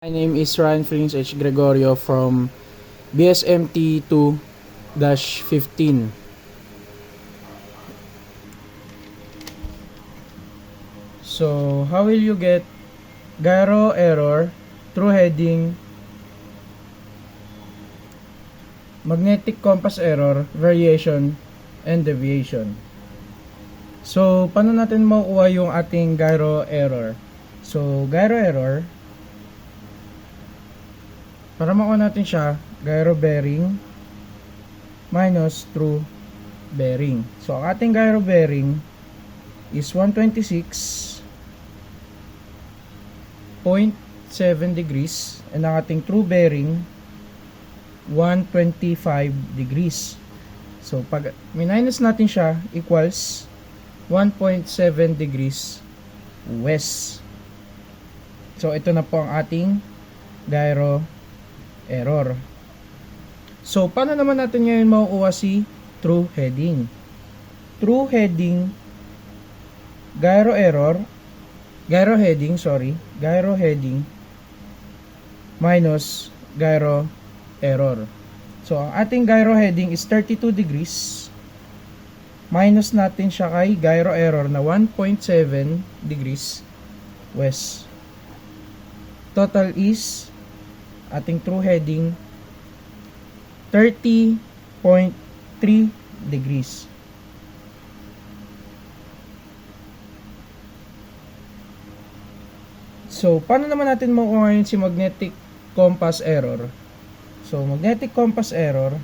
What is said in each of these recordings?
My name is Ryan Frings H. Gregorio from BSMT 2-15. So, how will you get gyro error through heading, magnetic compass error, variation, and deviation? So, paano natin makukuha yung ating gyro error? So, gyro error, para makuha natin siya, gyro bearing minus true bearing. So, ang ating gyro bearing is 126.7 degrees and ang ating true bearing 125 degrees. So, pag minus natin siya, equals 1.7 degrees west. So, ito na po ang ating gyro error. So, paano naman natin ngayon makukuha si true heading? True heading, gyro heading minus gyro error. So, ang ating gyro heading is 32 degrees. Minus natin siya kay gyro error na 1.7 degrees west. Total is ating true heading 30.3 degrees. So, paano naman natin makukuha yun si magnetic compass error? So, magnetic compass error,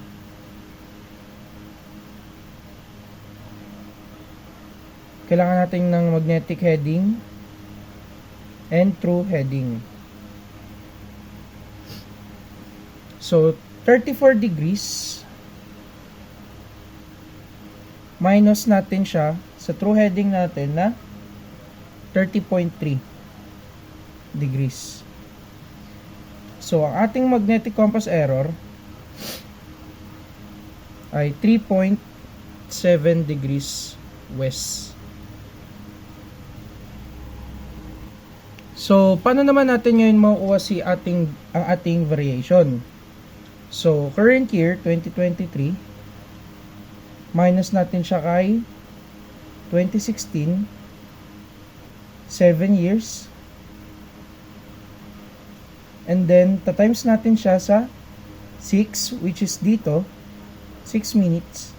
kailangan natin ng magnetic heading and true heading. So, 34 degrees minus natin siya sa true heading natin na 30.3 degrees. So, ang ating magnetic compass error ay 3.7 degrees west. So, paano naman natin ngayon makukuha ang ating variation? So, current year, 2023, minus natin siya kay 2016, 7 years, and then, times natin siya sa 6, which is dito, 6 minutes,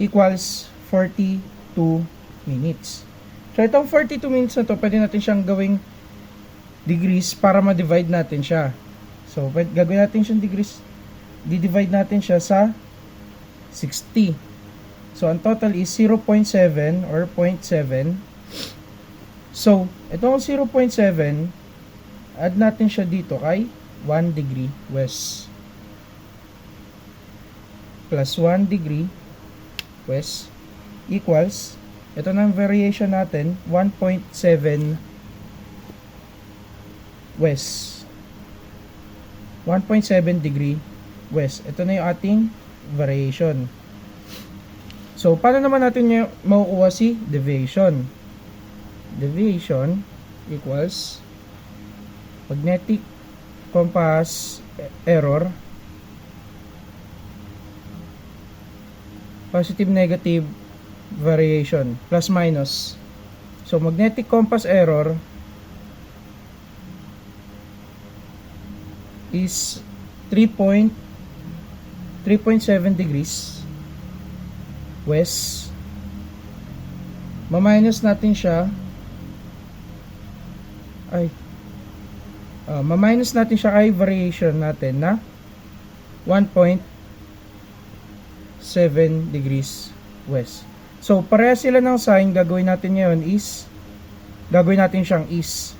equals 42 minutes. So, itong 42 minutes na to, pwede natin siyang gawing degrees para ma-divide natin siya. So, gagawin natin siyang degrees, di-divide natin siya sa 60. So, ang total is 0.7 or 0.7. So, itong 0.7, add natin siya dito kay 1 degree west. Plus 1 degree west equals, ito na ang variation natin, 1.7 west. 1.7 degree west. Ito na yung ating variation. So, paano naman natin makukuha si deviation? Deviation equals magnetic compass error, positive negative variation, plus minus. So, magnetic compass error is 3.7 degrees west. Ma-minus natin siya kay variation natin na 1.7 degrees west. So, pareha sila ng sign. Gagawin natin ngayon is, gagawin natin siyang is.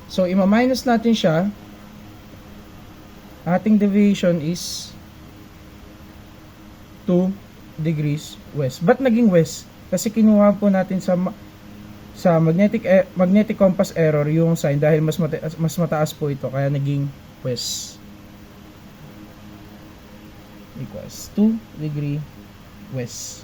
So, ima-minus natin siya. Ating deviation is 2 degrees west. Ba't naging west? Kasi kinuha po natin sa magnetic compass error yung sign dahil mas mataas po ito, kaya naging west. Equals 2 degree west.